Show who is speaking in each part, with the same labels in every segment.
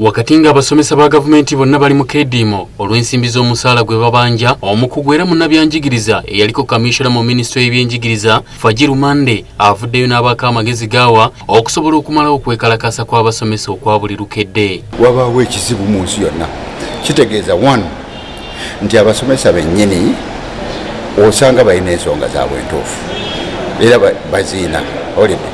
Speaker 1: Wakati nga abasomesa ba gavumenti bonna bali mu keediimo olw'ensimbi z'omusaala gwe babanja, omukugu era munnabyanjigiriza eyaliko kamiisona mu minisitule y'ebyenjigiriza Fagiil Mande Avuddeyo n'abaako amagezi gaawa okusobola okumalawo okwekalakaasa kw'abasomesa okwa buli lukedde.
Speaker 2: Wabaawo ekizibu mu nsi yonna, kitegeeza one nti abasomesa bennyini osanga balina ensonga zaabwe entuufu era baziina olidde,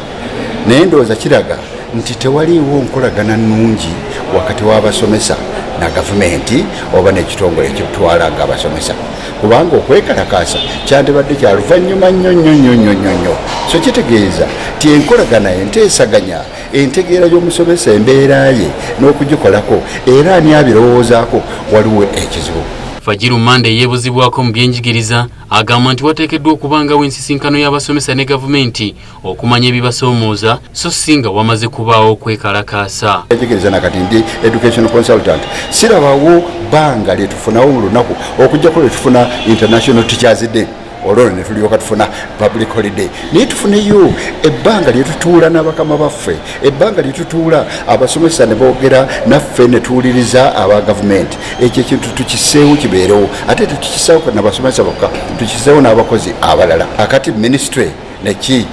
Speaker 2: naye ndowooza kiraga nti tewaliiwo nkolagana nnungi wakati w'abasomesa na gavumenti oba n'ekitongole ekitwala nga abasomesa, kubanga okwekalakaasa kyandibadde kya luvannyuma nnyo. So kitegeeza ti enkolagana enteesaganya entegeera y'omusomesa embeera ye n'okugikolako era ani abirowoozaako waliwo ekizibu.
Speaker 1: Fagiil Mande yeebuzibwako mu byenjigiriza agamba nti wateekeddwa okubangawo ensisinkano y'abasomesa ne gavumenti okumanya ebibasoomooza so si nga wamaze kubaawo okwekalakaasa.
Speaker 2: Enjigiriza nakati ndi education consultant, sirabawo bbanga lye tufunawo mu lunaku okujjako lye tufuna international teachers day olwo ne tulyoka tufuna public holiday, naye tufuneyo ebbanga lye tutuula n'abakama baffe, ebbanga lye tutuula abasomesa ne boogera naffe ne tuwuliriza aba gavumenti. Ekyo ekintu tukiseewo kibeerewo, ate tetukiseewo n'abasomesa bokka, tukiseewo n'abakozi abalala. Akati ministry neki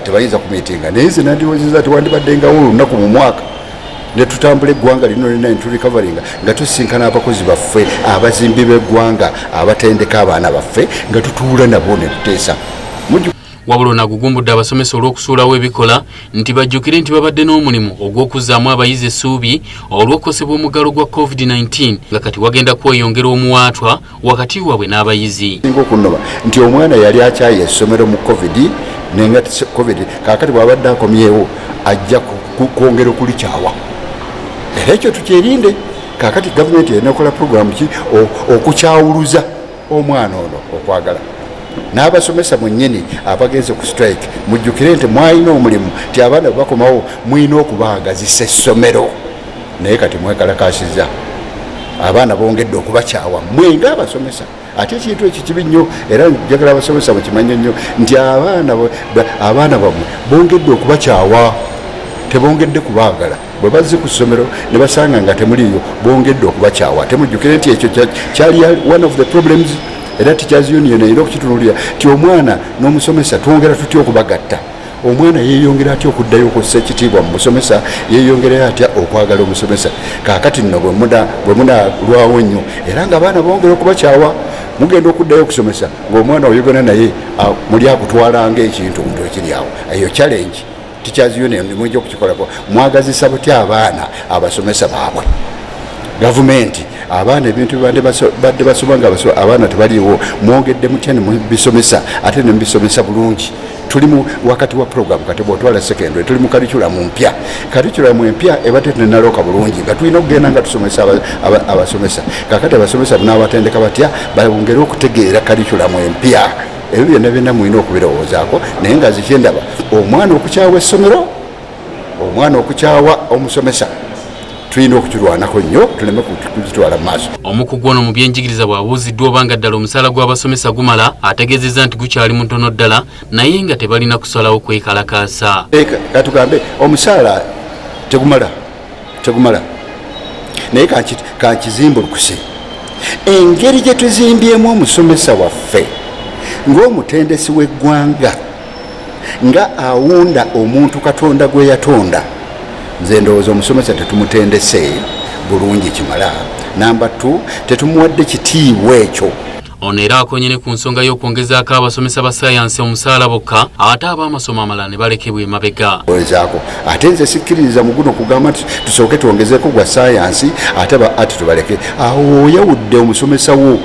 Speaker 2: tebayinza kumiitinga, naye nze nandiwozeza tewandibaddengawo olunaku mu mwaka ne tutambula eggwanga lino lina netulikavalinga nga tusisinkana abakozi baffe, abazimbi b'eggwanga, abatendeka abaana baffe, nga tutuula nabo ne tuteesa.
Speaker 1: Wabula nagugumbudde abasomesa olw'okusuulawo ebikola nti bajjukire nti babadde n'omulimu ogw'okuzzaamu abayizi essuubi olw'okukosebwa omuggalo gwa COVID-19 nga kati wagenda kweyongera omuwaatwa wakati waabwe n'abayizi.
Speaker 2: Singa okunoba nti omwana yali akyaye essomero mu COVID, nenga COVID kaakati bw'abadde akomyewo ajja kwongera okulikyawa. Era ekyo tukyerinde. Kaakati gavumenti erina okukola puroguramu ki okukyawuluza omwana ono okwagala. N'abasomesa mwennyini abagenze ku strike mujjukire nti mwalina omulimu ti abaana bakomawo mwina okubaagazisa essomero, naye kati mwekalakaasiza abaana bongedde okubakyawa mwe ng'abasomesa. Ate ekintu ekyo kibi nnyo era njagala abasomesa mukimanye nnyo nti abaana bamwe bongedde okubakyawa, tebongedde kubaagala. Bwe bazze ku ssomero ne basanga nga temuliyo bongedde okubakyawa. Temujjukire nti ekyo kyali one of the problems era teachers union erina okukitunulira ti omwana n'omusomesa twongera tutya okubagatta. Omwana yeeyongera atya okuddayo okussa ekitiibwa mu musomesa, yeeyongera atya okwagala omusomesa. Kaakati nno bwe munalwawo nnyo era nga abaana bongera okubakyawa, mugenda okuddayo okusomesa ng'omwana oyogana naye muli akutwala ng'ekintu muntu ekiri awo. Eyo challenge teachers union mujja okukikolako. Mwagazisa butya abaana abasomesa baabwe. Gavumenti abaana ebintu badde basoma nga abaana tebaliiwo, mwongedde mutya ne mubisomesa ate ne mubisomesa bulungi. Tuli mu wakati wa program kati bw'otwala secondary tuli mu curriculum mpya. Curriculum empya ebadde tenalooka bulungi nga tulina okugenda nga tusomesa abasomesa. Kaakati abasomesa n'abatendeka batya bongere okutegeera curriculum empya. Ebyo byonna mwina okubirowoozaako, naye nga zikyendaba omwana okukyawa essomero, omwana okukyawa omusomesa tulina okukirwanako nnyo tuleme kukitwala mu maaso.
Speaker 1: Omukugu ono mu byenjigiriza bw'abuuziddwa obanga ddala omusaala gw'abasomesa gumala, ategeezezza nti gukyali mutono ddala naye nga tebalina kusalawo kwekalakaasa.
Speaker 2: Katugambe omusaala tegumala naye kankizimbulukuse engeri gye tuzimbyemu omusomesa waffe ng'omutendesi w'eggwanga nga awunda omuntu Katonda gwe yatonda. Nze ndowooza omusomesa tetumutendese bulungi kimala. Namba 2 tetumuwadde kitiibwa ekyo.
Speaker 1: Ono era akonye ne ku nsonga y'okwongezaako abasomesa ba sayansi omusaala bokka ate ab'amasomo amalala ne balekebwa emabega.
Speaker 2: Ate nze sikkiririza mu guno kugamba nti tusooke twongezeeko gwa sayansi ate tubaleke. Awo oyawudde omusomesa wo.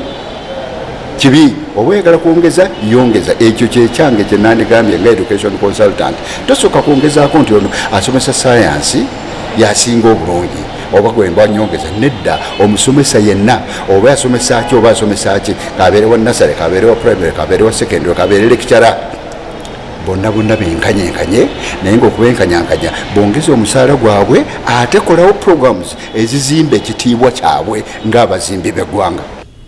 Speaker 2: Kibi oba oyagala kwongeza yongeza. Ekyo kyekyange kye nandigambye nga education consultant. Tosooka kwongezaako nti ono asomesa sayansi yasinga obulungi oba gwemba nyongeza. Nedda, omusomesa yenna oba yasomesa ki oba asomesa ki, kabeere wa nasale, kabeere wa primary, kabeere wa secondary, kabeere lecturer, bonna benkanyenkanye, naye ng'okubenkanyankanya bongeza omusaala gwabwe ate kolawo programs ezizimba ekitiibwa kyabwe ng'abazimbi b'eggwanga.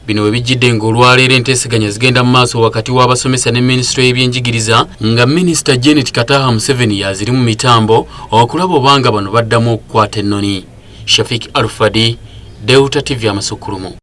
Speaker 1: Bino we bijjidde ng'olwaleero enteeseganya zigenda mu maaso wakati w'abasomesa ne minisitule y'ebyenjigiriza nga minisita Janet Kataha Museveni yaziri mu mitambo okulaba obanga bano baddamu okukwata ennoni. Shafik Alfadi, Deuta TV Amasukulumu.